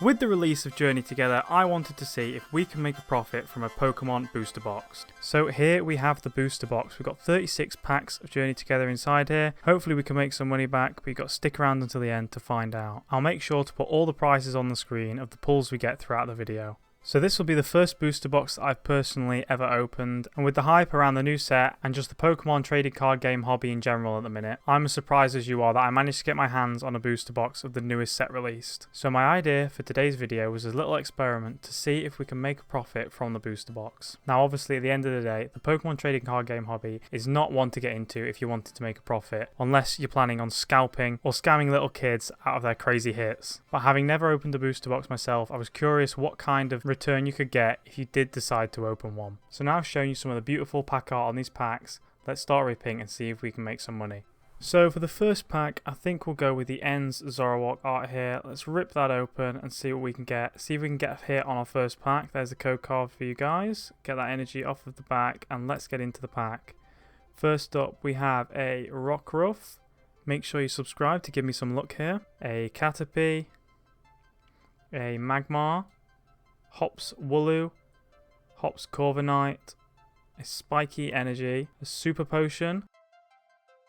With the release of Journey Together, I wanted to see if we can make a profit from a Pokémon Booster Box. So here we have the Booster Box. We've got 36 packs of Journey Together inside here. Hopefully we can make some money back, but you've got to stick around until the end to find out. I'll make sure to put all the prices on the screen of the pulls we get throughout the video. So this will be the first booster box that I've personally ever opened, and with the hype around the new set and just the Pokemon trading card game hobby in general at the minute, I'm as surprised as you are that I managed to get my hands on a booster box of the newest set released. So my idea for today's video was a little experiment to see if we can make a profit from the booster box. Now obviously at the end of the day, the Pokemon trading card game hobby is not one to get into if you wanted to make a profit, unless you're planning on scalping or scamming little kids out of their crazy hits. But having never opened a booster box myself, I was curious what kind of return you could get if you did decide to open one. So now I've shown you some of the beautiful pack art on these packs. Let's start ripping and see if we can make some money. So for the first pack, I think we'll go with the Ends Zoroark art here. Let's rip that open and see what we can get. See if we can get a hit on our first pack. There's a code card for you guys. Get that energy off of the back and let's get into the pack. First up we have a Rockruff. Make sure you subscribe to give me some luck here. A Caterpie. A Magmar. Hops Wooloo, Hops Corviknight, a Spiky Energy, a Super Potion,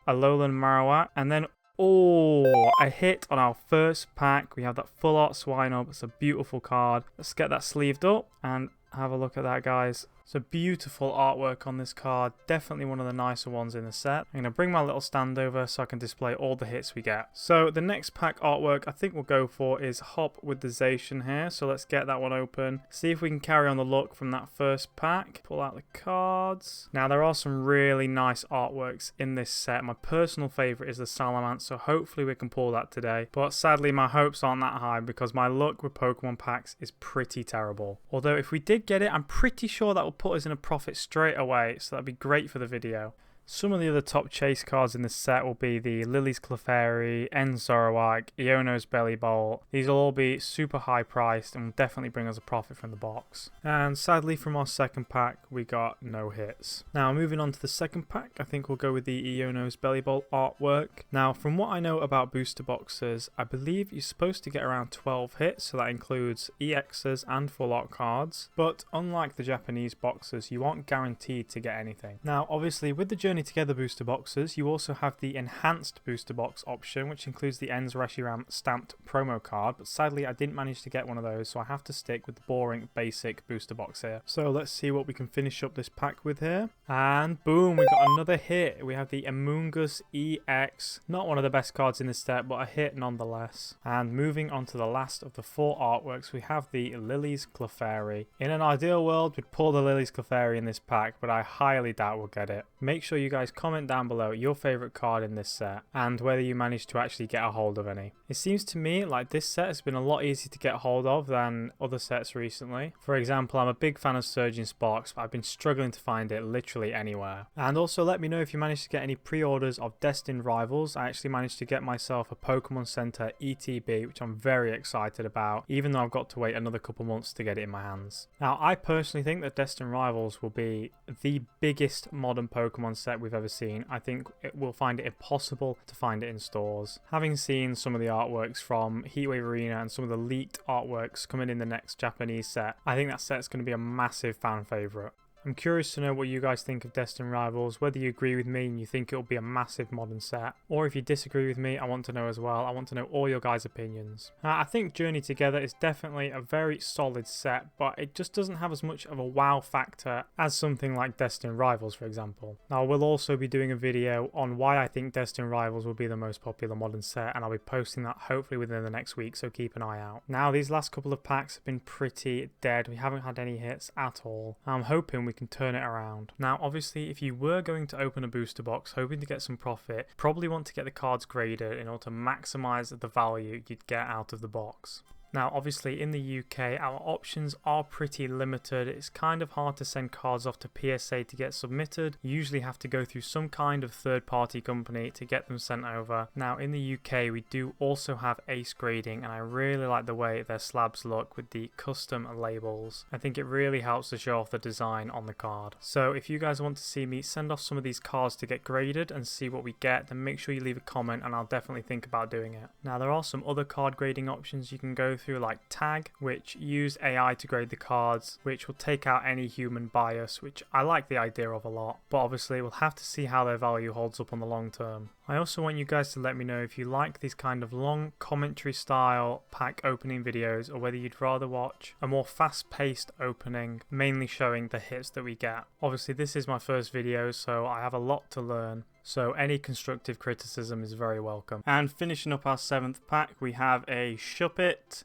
a Alolan Marowak, and then a hit on our first pack. We have that full art Swinub. It's a beautiful card. Let's get that sleeved up and have a look at that, guys. It's a beautiful artwork on this card, definitely one of the nicer ones in the set. I'm going to bring my little stand over so I can display all the hits we get. So the next pack artwork I think we'll go for is Hop with the Zacian here, so let's get that one open. See if we can carry on the look from that first pack. Pull out the cards. Now there are some really nice artworks in this set. My personal favourite is the Salamence, so hopefully we can pull that today. But sadly my hopes aren't that high because my luck with Pokemon packs is pretty terrible. Although if we did get it, I'm pretty sure that will put us in a profit straight away, so that'd be great for the video. Some of the other top chase cards in this set will be the Lily's Clefairy, Ends Zoroark, Iono's Bellibolt. These will all be super high priced and will definitely bring us a profit from the box. And sadly from our second pack we got no hits. Now moving on to the second pack, I think we'll go with the Iono's Bellibolt artwork. Now from what I know about booster boxes, I believe you're supposed to get around 12 hits, so that includes EXs and full art cards. But unlike the Japanese boxes, you aren't guaranteed to get anything. Now obviously with the Journey Together booster boxes, you also have the enhanced booster box option, which includes the Ends Reshiram stamped promo card, but sadly I didn't manage to get one of those, so I have to stick with the boring basic booster box here. So let's see what we can finish up this pack with here, and boom, we got another hit. We have the Amoonguss EX, not one of the best cards in this set, but a hit nonetheless. And moving on to the last of the four artworks, we have the Lily's Clefairy. In an ideal world we'd pull the Lily's Clefairy in this pack, but I highly doubt we'll get it. Make sure you guys comment down below your favourite card in this set and whether you managed to actually get a hold of any. It seems to me like this set has been a lot easier to get a hold of than other sets recently. For example, I'm a big fan of Surging Sparks, but I've been struggling to find it literally anywhere. And also let me know if you managed to get any pre-orders of Destined Rivals. I actually managed to get myself a Pokemon Center ETB, which I'm very excited about, even though I've got to wait another couple months to get it in my hands. Now I personally think that Destined Rivals will be the biggest modern Pokemon set we've ever seen. I think we'll find it impossible to find it in stores. Having seen some of the artworks from Heatwave Arena and some of the leaked artworks coming in the next Japanese set, I think that set's going to be a massive fan favourite. I'm curious to know what you guys think of Destined Rivals, whether you agree with me and you think it'll be a massive modern set, or if you disagree with me, I want to know as well. I want to know all your guys' opinions. I think Journey Together is definitely a very solid set, but it just doesn't have as much of a wow factor as something like Destined Rivals, for example. Now, I will also be doing a video on why I think Destined Rivals will be the most popular modern set, and I'll be posting that hopefully within the next week, so keep an eye out. Now, these last couple of packs have been pretty dead. We haven't had any hits at all. I'm hoping we can turn it around. Now obviously if you were going to open a booster box hoping to get some profit, probably want to get the cards graded in order to maximize the value you'd get out of the box. Now obviously in the UK our options are pretty limited. It's kind of hard to send cards off to PSA to get submitted. You usually have to go through some kind of third party company to get them sent over. Now in the UK we do also have Ace grading, and I really like the way their slabs look with the custom labels. I think it really helps to show off the design on the card. So if you guys want to see me send off some of these cards to get graded and see what we get, then make sure you leave a comment and I'll definitely think about doing it. Now there are some other card grading options you can go through like Tag, which use AI to grade the cards, which will take out any human bias, which I like the idea of a lot, but obviously we'll have to see how their value holds up on the long term. I also want you guys to let me know if you like these kind of long commentary style pack opening videos, or whether you'd rather watch a more fast paced opening, mainly showing the hits that we get. Obviously this is my first video, so I have a lot to learn. So any constructive criticism is very welcome. And finishing up our 7th pack, we have a Shuppet,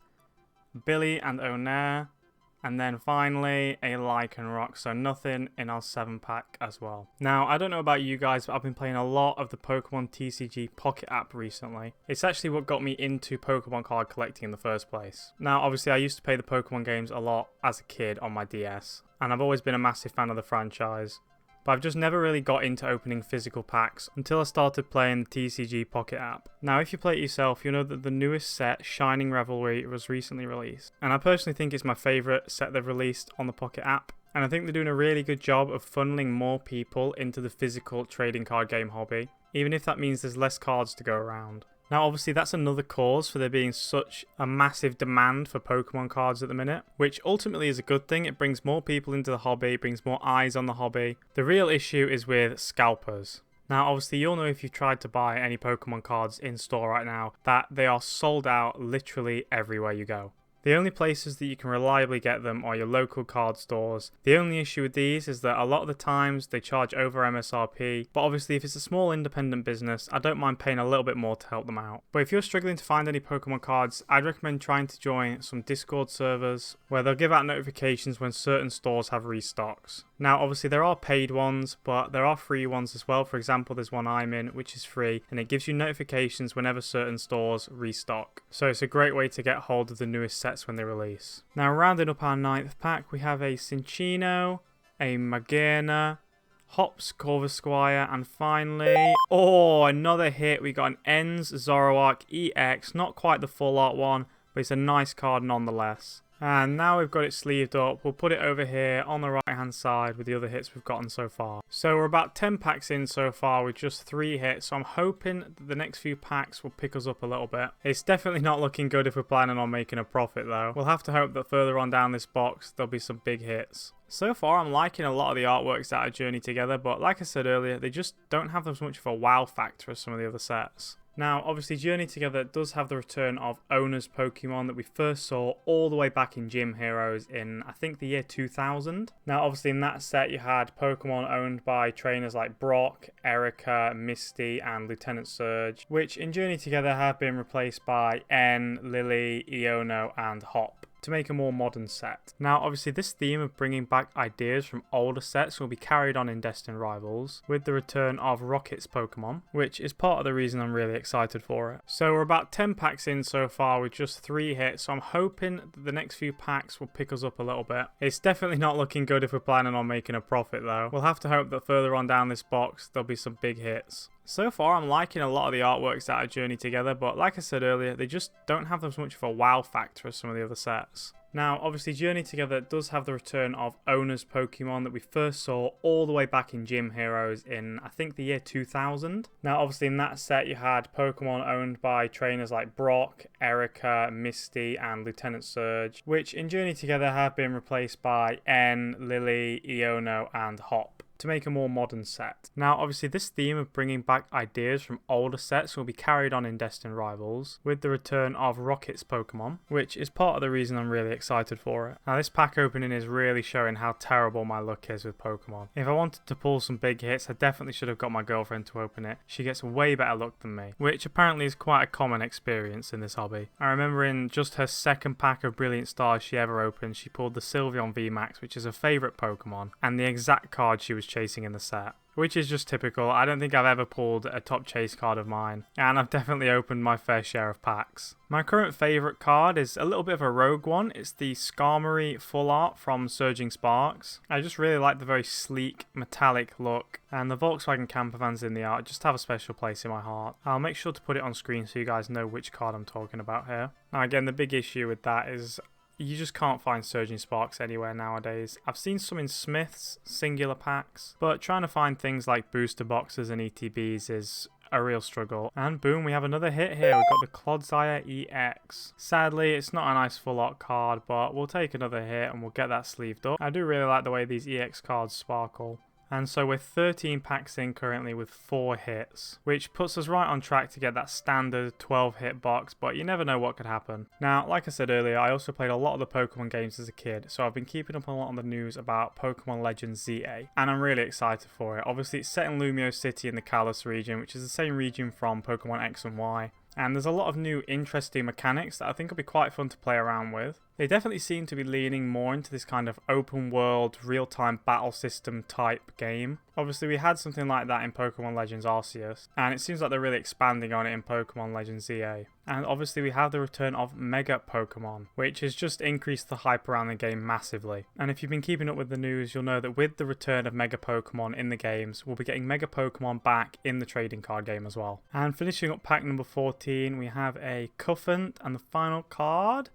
Billy and Onair, and then finally a Lycanroc, so nothing in our 7 pack as well. Now, I don't know about you guys, but I've been playing a lot of the Pokemon TCG Pocket app recently. It's actually what got me into Pokemon card collecting in the first place. Now, obviously I used to play the Pokemon games a lot as a kid on my DS, and I've always been a massive fan of the franchise. But I've just never really got into opening physical packs until I started playing the TCG Pocket app. Now if you play it yourself, you'll know that the newest set, Shining Revelry, was recently released. And I personally think it's my favourite set they've released on the Pocket app. And I think they're doing a really good job of funneling more people into the physical trading card game hobby, even if that means there's less cards to go around. Now obviously that's another cause for there being such a massive demand for Pokemon cards at the minute, which ultimately is a good thing. It brings more people into the hobby, brings more eyes on the hobby. The real issue is with scalpers. Now obviously you'll know if you've tried to buy any Pokemon cards in store right now that they are sold out literally everywhere you go. The only places that you can reliably get them are your local card stores. The only issue with these is that a lot of the times they charge over MSRP, but obviously if it's a small independent business, I don't mind paying a little bit more to help them out. But if you're struggling to find any Pokemon cards, I'd recommend trying to join some Discord servers where they'll give out notifications when certain stores have restocks. Now obviously there are paid ones, but there are free ones as well. For example, there's one I'm in which is free, and it gives you notifications whenever certain stores restock. So it's a great way to get hold of the newest sets when they release. Now rounding up our 9th pack, we have a Cinccino, a Magearna, Hops, Corvisquire, and finally, another hit. We got an Ends Zoroark EX, not quite the full art one, but it's a nice card nonetheless. And now we've got it sleeved up, we'll put it over here on the right hand side with the other hits we've gotten so far. So we're about 10 packs in so far with just 3 hits, so I'm hoping that the next few packs will pick us up a little bit. It's definitely not looking good if we're planning on making a profit though. We'll have to hope that further on down this box there'll be some big hits. So far I'm liking a lot of the artworks that are Journey Together, but like I said earlier, they just don't have as much of a wow factor as some of the other sets. Now, obviously, Journey Together does have the return of Owner's Pokemon that we first saw all the way back in Gym Heroes in, I think, the year 2000. Now, obviously, in that set, you had Pokemon owned by trainers like Brock, Erica, Misty, and Lieutenant Surge, which in Journey Together have been replaced by N, Lily, Iono, and Hop to make a more modern set. Now obviously this theme of bringing back ideas from older sets will be carried on in Destined Rivals with the return of Rocket's Pokemon, which is part of the reason I'm really excited for it. So we're about 10 packs in so far with just 3 hits, so I'm hoping that the next few packs will pick us up a little bit. It's definitely not looking good if we're planning on making a profit though. We'll have to hope that further on down this box there'll be some big hits. So far I'm liking a lot of the artworks that are Journey Together, but like I said earlier, they just don't have as much of a wow factor as some of the other sets. Now obviously Journey Together does have the return of Owner's Pokemon that we first saw all the way back in Gym Heroes in, I think, the year 2000. Now obviously in that set you had Pokemon owned by trainers like Brock, Erica, Misty, and Lieutenant Surge, which in Journey Together have been replaced by N, Lily, Iono, and Hop to make a more modern set. Now obviously this theme of bringing back ideas from older sets will be carried on in Destined Rivals with the return of Rocket's Pokemon, which is part of the reason I'm really excited for it. Now this pack opening is really showing how terrible my luck is with Pokemon. If I wanted to pull some big hits, I definitely should have got my girlfriend to open it. She gets way better luck than me, which apparently is quite a common experience in this hobby. I remember in just her 2nd pack of Brilliant Stars she ever opened, she pulled the Sylveon VMAX, which is her favourite Pokemon, and the exact card she was chasing in the set, which is just typical. I don't think I've ever pulled a top chase card of mine, and I've definitely opened my fair share of packs. My current favourite card is a little bit of a rogue one. It's the Skarmory Full Art from Surging Sparks. I just really like the very sleek, metallic look, and the Volkswagen Campervans in the art just have a special place in my heart. I'll make sure to put it on screen so you guys know which card I'm talking about here. Now again, the big issue with that is you just can't find Surging Sparks anywhere nowadays. I've seen some in Smith's singular packs, but trying to find things like booster boxes and ETBs is a real struggle. And boom, we have another hit here. We've got the Clodsire EX. Sadly, it's not a nice full art card, but we'll take another hit and we'll get that sleeved up. I do really like the way these EX cards sparkle. And so we're 13 packs in currently with 4 hits, which puts us right on track to get that standard 12 hit box, but you never know what could happen. Now, like I said earlier, I also played a lot of the Pokemon games as a kid, so I've been keeping up on a lot of the news about Pokemon Legends ZA, and I'm really excited for it. Obviously, it's set in Lumio City in the Kalos region, which is the same region from Pokemon X and Y. And there's a lot of new interesting mechanics that I think will be quite fun to play around with. They definitely seem to be leaning more into this kind of open world, real-time battle system type game. Obviously we had something like that in Pokemon Legends Arceus, and it seems like they're really expanding on it in Pokemon Legends ZA. And obviously we have the return of Mega Pokemon, which has just increased the hype around the game massively. And if you've been keeping up with the news, you'll know that with the return of Mega Pokemon in the games, we'll be getting Mega Pokemon back in the trading card game as well. And finishing up pack number 14, we have a Cuffant, and the final card,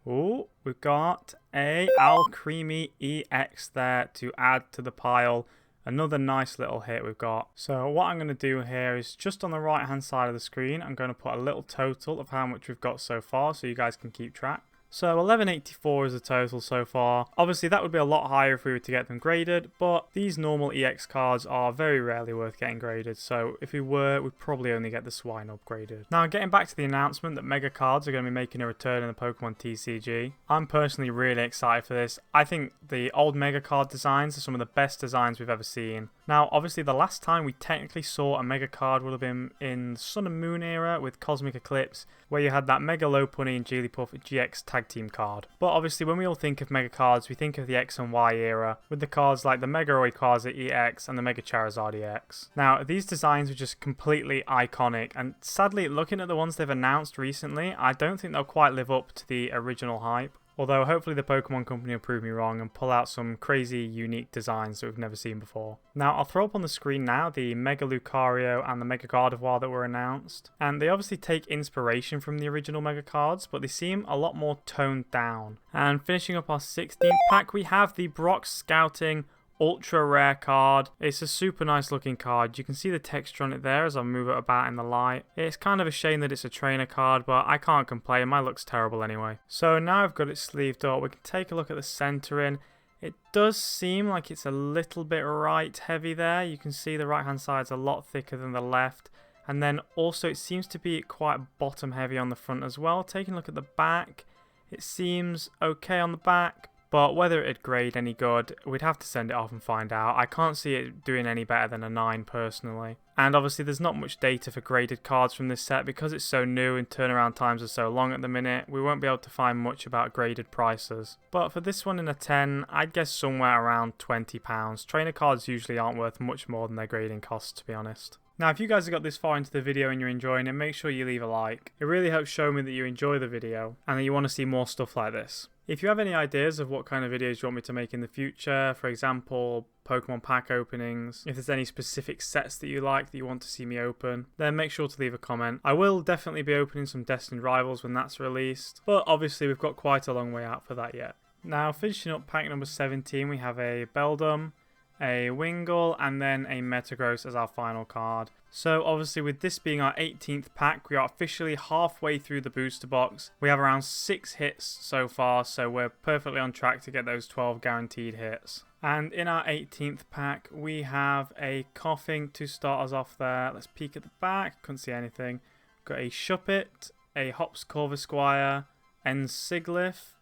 ooh, we've got a Alcremie EX there to add to the pile. Another nice little hit we've got. So what I'm going to do here is just on the right hand side of the screen, I'm going to put a little total of how much we've got so far so you guys can keep track. So 1184 is the total so far. Obviously that would be a lot higher if we were to get them graded, but these normal EX cards are very rarely worth getting graded, so if we were, we'd probably only get the Swine upgraded. Now getting back to the announcement that Mega cards are going to be making a return in the Pokemon TCG, I'm personally really excited for this. I think the old Mega card designs are some of the best designs we've ever seen. Now obviously the last time we technically saw a Mega card would have been in the Sun and Moon era with Cosmic Eclipse, where you had that Mega Lopunny and Jigglypuff GX tag team card. But obviously when we all think of Mega cards, we think of the X and Y era, with the cards like the Mega Rayquaza EX and the Mega Charizard EX. Now these designs were just completely iconic, and sadly looking at the ones they've announced recently, I don't think they'll quite live up to the original hype. Although hopefully the Pokemon Company will prove me wrong and pull out some crazy unique designs that we've never seen before. Now I'll throw up on the screen now the Mega Lucario and the Mega Gardevoir that were announced. And they obviously take inspiration from the original Mega cards, but they seem a lot more toned down. And finishing up our 16th pack, we have the Brock Scouting ultra rare card. It's a super nice looking card. You can see the texture on it there as I move it about in the light. It's kind of a shame that it's a trainer card, but I can't complain. Mine looks terrible anyway. So now I've got it sleeved up, we can take a look at the centering. It does seem like it's a little bit right heavy there. You can see the right hand side's a lot thicker than the left. And then also it seems to be quite bottom heavy on the front as well. Taking a look at the back, it seems okay on the back. But whether it'd grade any good, we'd have to send it off and find out. I can't see it doing any better than a 9 personally. And obviously there's not much data for graded cards from this set because it's so new and turnaround times are so long at the minute. We won't be able to find much about graded prices. But for this one in a 10, I'd guess somewhere around £20. Trainer cards usually aren't worth much more than their grading costs, to be honest. Now if you guys have got this far into the video and you're enjoying it, make sure you leave a like. It really helps show me that you enjoy the video and that you want to see more stuff like this. If you have any ideas of what kind of videos you want me to make in the future, for example, Pokemon pack openings, if there's any specific sets that you like that you want to see me open, then make sure to leave a comment. I will definitely be opening some Destined Rivals when that's released, but obviously we've got quite a long way out for that yet. Now finishing up pack number 17, we have a Beldum, a Wingull, and then a Metagross as our final card. So obviously with this being our 18th pack, we are officially halfway through the booster box. We have around 6 hits so far, so we're perfectly on track to get those 12 guaranteed hits. And in our 18th pack, we have a Coughing to start us off there. Let's peek at the back, couldn't see anything. Got a Shuppet, a Hops Corvisquire, Ensiglif,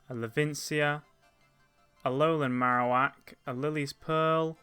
a Levincia, a Alolan Marowak, a Lily's Pearl,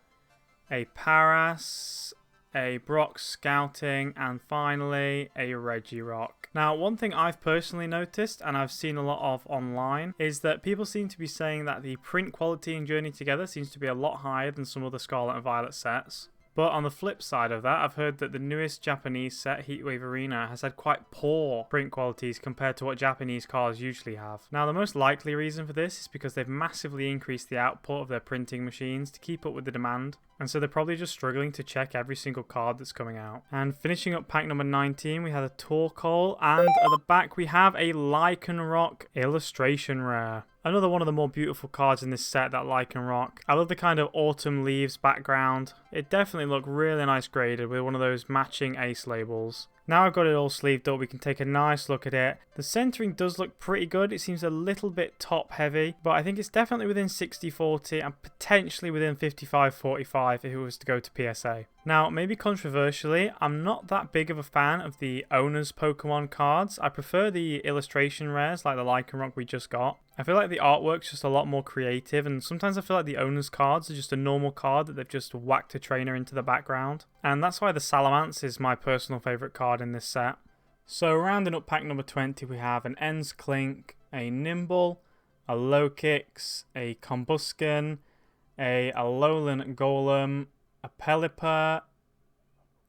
a Paras, a Brock Scouting, and finally a Regirock. Now one thing I've personally noticed and I've seen a lot of online is that people seem to be saying that the print quality in Journey Together seems to be a lot higher than some other Scarlet and Violet sets. But on the flip side of that, I've heard that the newest Japanese set, Heatwave Arena, has had quite poor print qualities compared to what Japanese cards usually have. Now, the most likely reason for this is because they've massively increased the output of their printing machines to keep up with the demand. And so they're probably just struggling to check every single card that's coming out. And finishing up pack number 19, we had a Torkoal, and at the back we have a Lycanroc illustration rare. Another one of the more beautiful cards in this set, that Lycanroc. I love the kind of autumn leaves background. It definitely looked really nice graded with one of those matching ace labels. Now I've got it all sleeved up, we can take a nice look at it. The centering does look pretty good. It seems a little bit top heavy, but I think it's definitely within 60-40 and potentially within 55-45 if it was to go to PSA. Now, maybe controversially, I'm not that big of a fan of the owner's Pokemon cards. I prefer the illustration rares like the Lycanroc we just got. I feel like the artwork's just a lot more creative, and sometimes I feel like the owner's cards are just a normal card that they've just whacked a trainer into the background. And that's why the Salamence is my personal favourite card in this set. So rounding up pack number 20, we have an Ends Clink, a Nimble, a Lokix, a Combusken, a Alolan Golem, a Pelipper,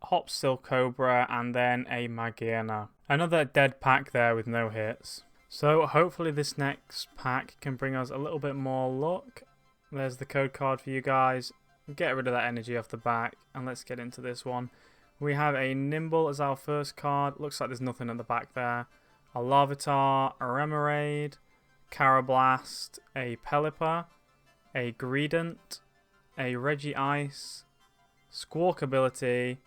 Hop Silcobra, and then a Magearna. Another dead pack there with no hits. So hopefully this next pack can bring us a little bit more luck. There's the code card for you guys. Get rid of that energy off the back, and let's get into this one. We have a Nimble as our first card. Looks like there's nothing at the back there. A Larvitar, a Remoraid, Carablast, a Pelipper, a Greedent, a Regice, Squawk Ability,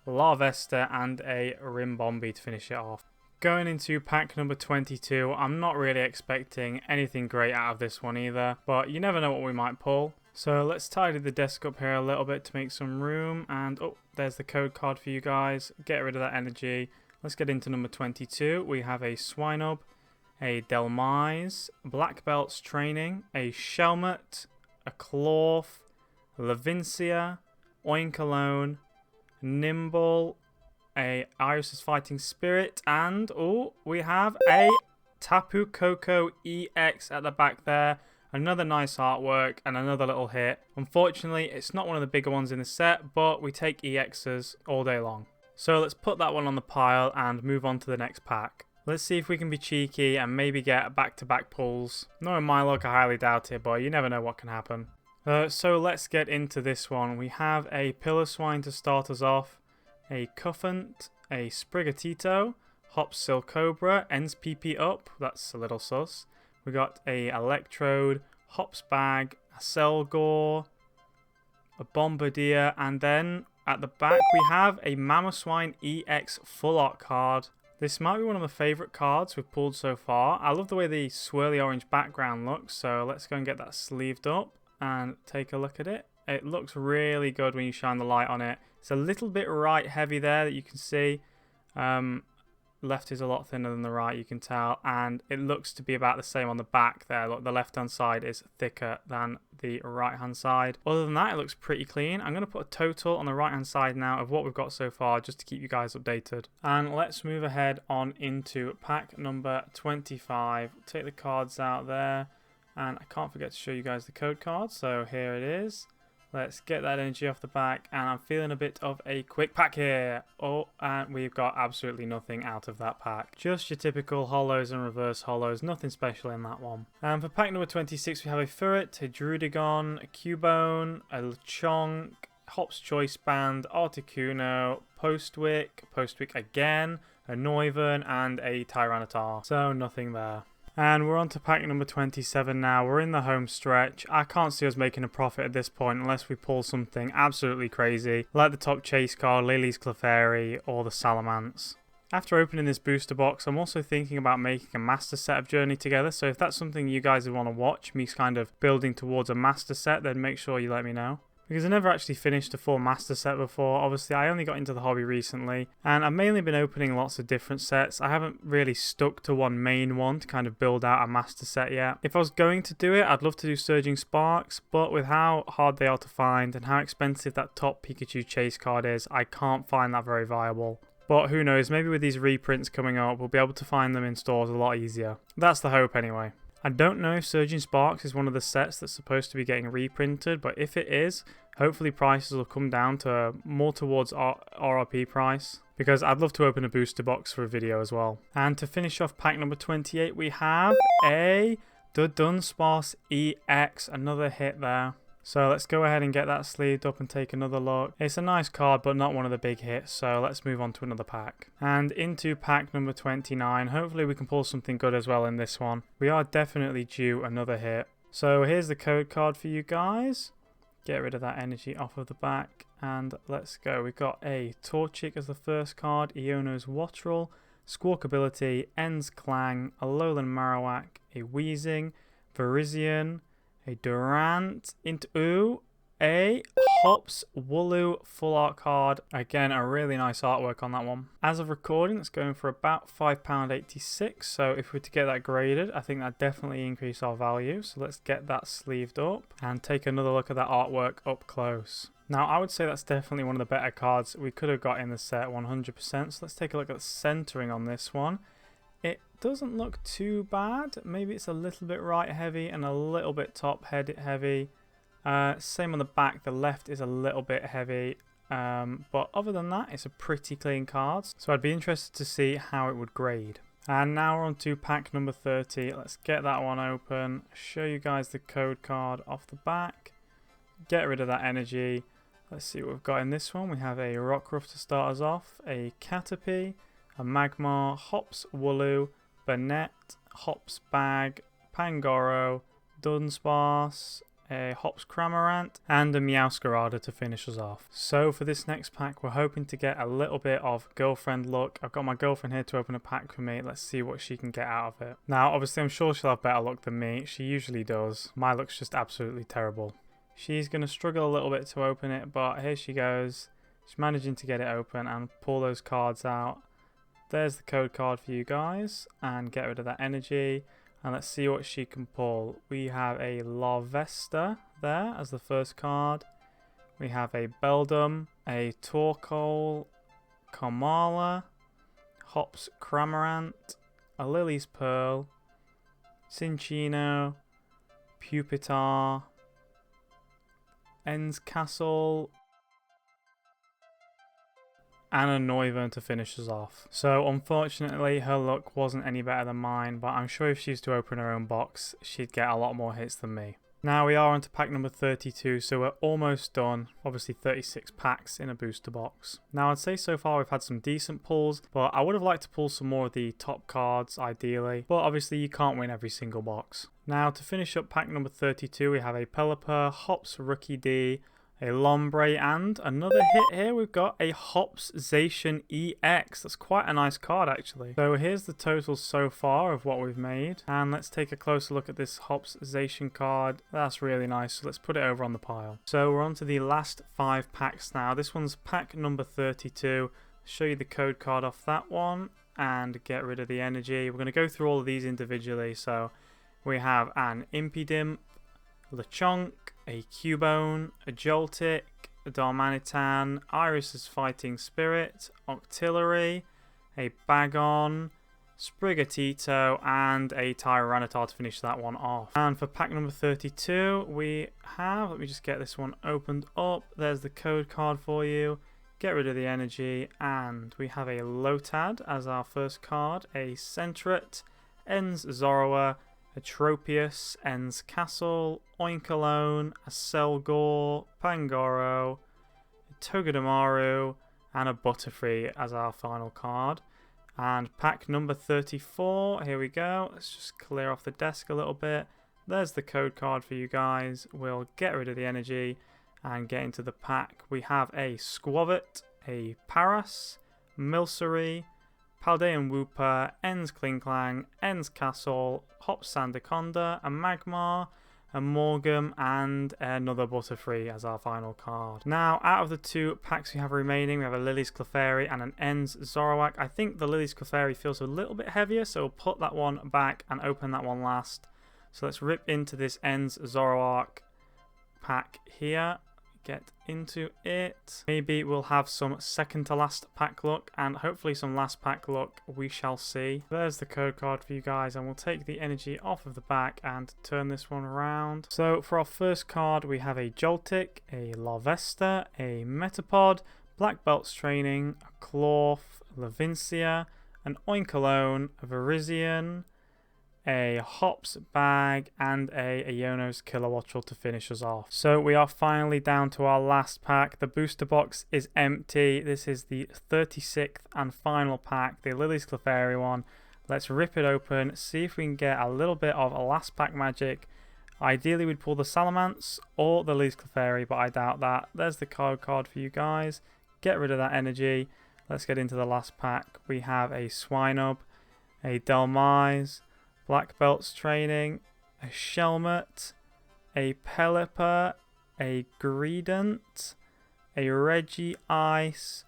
Larvesta, and a Rimbombi to finish it off. Going into pack number 22, I'm not really expecting anything great out of this one either, but you never know what we might pull. So let's tidy the desk up here a little bit to make some room, and oh, there's the code card for you guys. Get rid of that energy. Let's get into number 22. We have a Swinub, a Delmise, Black Belts Training, a Shelmet, a Clorf, Lavincia, Oinkologne, Nimble, a Iris's Fighting Spirit, and oh, we have a Tapu Koko EX at the back there. Another nice artwork and another little hit. Unfortunately, it's not one of the bigger ones in the set, but we take EXs all day long. So let's put that one on the pile and move on to the next pack. Let's see if we can be cheeky and maybe get back-to-back pulls. Knowing my luck, I highly doubt it, but you never know what can happen. So let's get into this one. We have a Piloswine to start us off, a Cuffant, a Sprigatito, Hop Silcobra, ends PP up, that's a little sus. We got a Electrode, Hops Bag, a Selgor, a Bombardier, and then at the back we have a Mamoswine EX Full Art card. This might be one of my favourite cards we've pulled so far. I love the way the swirly orange background looks, so let's go and get that sleeved up and take a look at it. It looks really good when you shine the light on it. It's a little bit right heavy there that you can see. Left is a lot thinner than the right, you can tell, and it looks to be about the same on the back there. Look, the left hand side is thicker than the right hand side. Other than that, it looks pretty clean. I'm going to put a total on the right hand side now of what we've got so far, just to keep you guys updated. And let's move ahead on into pack number 25. Take the cards out there, and I can't forget to show you guys the code card, so here it is. Let's get that energy off the back, and I'm feeling a bit of a quick pack here. Oh, and we've got absolutely nothing out of that pack. Just your typical holos and reverse holos, nothing special in that one. And for pack number 26, we have a Furret, a Drudigon, a Cubone, a Lechonk, Hop's Choice Band, Articuno, Postwick again, a Noivern, and a Tyranitar. So nothing there. And we're on to pack number 27 now. We're in the home stretch. I can't see us making a profit at this point unless we pull something absolutely crazy, like the top chase card, Lily's Clefairy, or the Salamence. After opening this booster box, I'm also thinking about making a master set of Journey Together, so if that's something you guys want to watch, me kind of building towards a master set, then make sure you let me know. Because I never actually finished a full master set before. Obviously, I only got into the hobby recently, and I've mainly been opening lots of different sets. I haven't really stuck to one main one to kind of build out a master set yet. If I was going to do it, I'd love to do Surging Sparks, but with how hard they are to find and how expensive that top Pikachu chase card is, I can't find that very viable. But who knows, maybe with these reprints coming up, we'll be able to find them in stores a lot easier. That's the hope anyway. I don't know if Surging Sparks is one of the sets that's supposed to be getting reprinted, but if it is, hopefully prices will come down to more towards RRP price, because I'd love to open a booster box for a video as well. And to finish off pack number 28, we have a Dunsparce EX, another hit there. So let's go ahead and get that sleeved up and take another look. It's a nice card, but not one of the big hits, so let's move on to another pack. And into pack number 29. Hopefully we can pull something good as well in this one. We are definitely due another hit. So here's the code card for you guys. Get rid of that energy off of the back, and let's go. We've got a Torchic as the first card, Iono's Wattrel, Squawk ability, Ends Clang, a Alolan Marowak, a Weezing, Virizion, a Durant, into a Hops Wooloo full art card. Again, a really nice artwork on that one. As of recording, it's going for about £5.86. So if we were to get that graded, I think that definitely increase our value. So let's get that sleeved up and take another look at that artwork up close. Now, I would say that's definitely one of the better cards we could have got in the set, 100%. So let's take a look at the centering on this one. It doesn't look too bad. Maybe it's a little bit right heavy and a little bit top head heavy. Same on the back, the left is a little bit heavy. But other than that, it's a pretty clean card. So I'd be interested to see how it would grade. And now we're on to pack number 30. Let's get that one open. Show you guys the code card off the back. Get rid of that energy. Let's see what we've got in this one. We have a Rockruff to start us off, a Caterpie, a Magmar, Hops Wooloo, Banette, Hops Bag, Pangoro, Dunsparce, a Hops Cramorant, and a Meowscarada to finish us off. So for this next pack, we're hoping to get a little bit of girlfriend luck. I've got my girlfriend here to open a pack for me. Let's see what she can get out of it. Now, obviously, I'm sure she'll have better luck than me. She usually does. My luck's just absolutely terrible. She's going to struggle a little bit to open it, but here she goes. She's managing to get it open and pull those cards out. There's the code card for you guys, and get rid of that energy. And let's see what she can pull. We have a Larvesta there as the first card. We have a Beldum, a Torkoal, Kamala, Hops Cramorant, a Lily's Pearl, Cinccino, Pupitar, Ends Castle, and a Noivern to finish us off. So unfortunately her luck wasn't any better than mine, but I'm sure if she was to open her own box, she'd get a lot more hits than me. Now we are on to pack number 32, so we're almost done. Obviously 36 packs in a booster box. Now I'd say so far we've had some decent pulls, but I would have liked to pull some more of the top cards ideally, but obviously you can't win every single box. Now to finish up pack number 32, we have a Pelipper, Hops Rookie D, a Lombre, and another hit here. We've got a Hops Zacian EX. That's quite a nice card actually. So here's the total so far of what we've made, and let's take a closer look at this Hops Zacian card. That's really nice, so let's put it over on the pile. So we're on to the last 5 packs now. This one's pack number 32. Show you the code card off that one and get rid of the energy. We're going to go through all of these individually. So we have an Impidimp, Lechonk, a Cubone, a Joltik, a Darmanitan, Iris's Fighting Spirit, Octillery, a Bagon, Sprigatito, and a Tyranitar to finish that one off. And for pack number 32, we have, let me just get this one opened up. There's the code card for you. Get rid of the energy, and we have a Lotad as our first card, a Sentret, Ends Zorua, a Tropius, Ends Castle, Oinkologne, a Selgor, Pangoro, a Togedemaru, and a Butterfree as our final card. And pack number 34, here we go. Let's just clear off the desk a little bit. There's the code card for you guys. We'll get rid of the energy and get into the pack. We have a Squavit, a Paras, Milcery, Paldean Wooper, Ends Klinklang, Ends Castle, Hops Sandaconda, a Magmar, a Morgum, and another Butterfree as our final card. Now, out of the 2 packs we have remaining, we have a Lily's Clefairy and an Ends Zoroark. I think the Lily's Clefairy feels a little bit heavier, so we'll put that one back and open that one last. So let's rip into this Ends Zoroark pack here. Get into it. Maybe we'll have some second to last pack luck, and hopefully some last pack luck, we shall see. There's the code card for you guys, and we'll take the energy off of the back and turn this one around. So for our first card, we have a Joltik, a Larvesta, a Metapod, Black Belt's Training, a Clawf, Lavincia, an Oinkologne, a Virizion, a hops bag, and a Iono's Kilowattrel to finish us off. So we are finally down to our last pack. The booster box is empty. This is the 36th and final pack, the Lily's Clefairy one. Let's rip it open, see if we can get a little bit of a last pack magic. Ideally we'd pull the Salamence or the Lily's Clefairy, but I doubt that. There's the card for you guys. Get rid of that energy. Let's get into the last pack. We have a Swinub, a Delmise, Black Belt's Training, a Shelmet, a Pelipper, a Greedent, a Regice,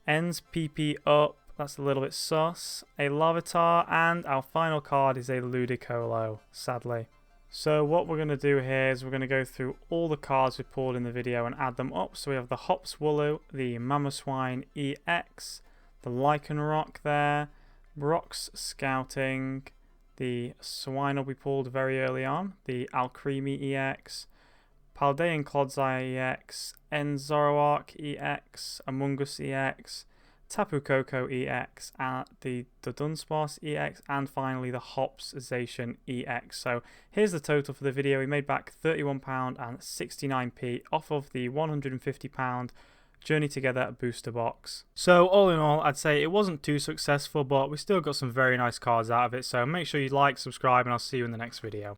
Ends PP up, that's a little bit sus, a Larvitar, and our final card is a Ludicolo, sadly. So what we're going to do here is we're going to go through all the cards we pulled in the video and add them up. So we have the Hops Wooloo, the Mamoswine EX, the Lycanroc there, Brock's Scouting, the Swinub we pulled very early on, the Alcremie EX, Paldean Clodsire EX, Enzoroark EX, Amoonguss EX, Tapu Koko EX, the Dunsparce EX, and finally the Hops Zacian EX. So here's the total for the video. We made back £31 and 69p off of the £150 Journey Together booster box. So all in all, I'd say it wasn't too successful, but we still got some very nice cards out of it. So make sure you like, subscribe, and I'll see you in the next video.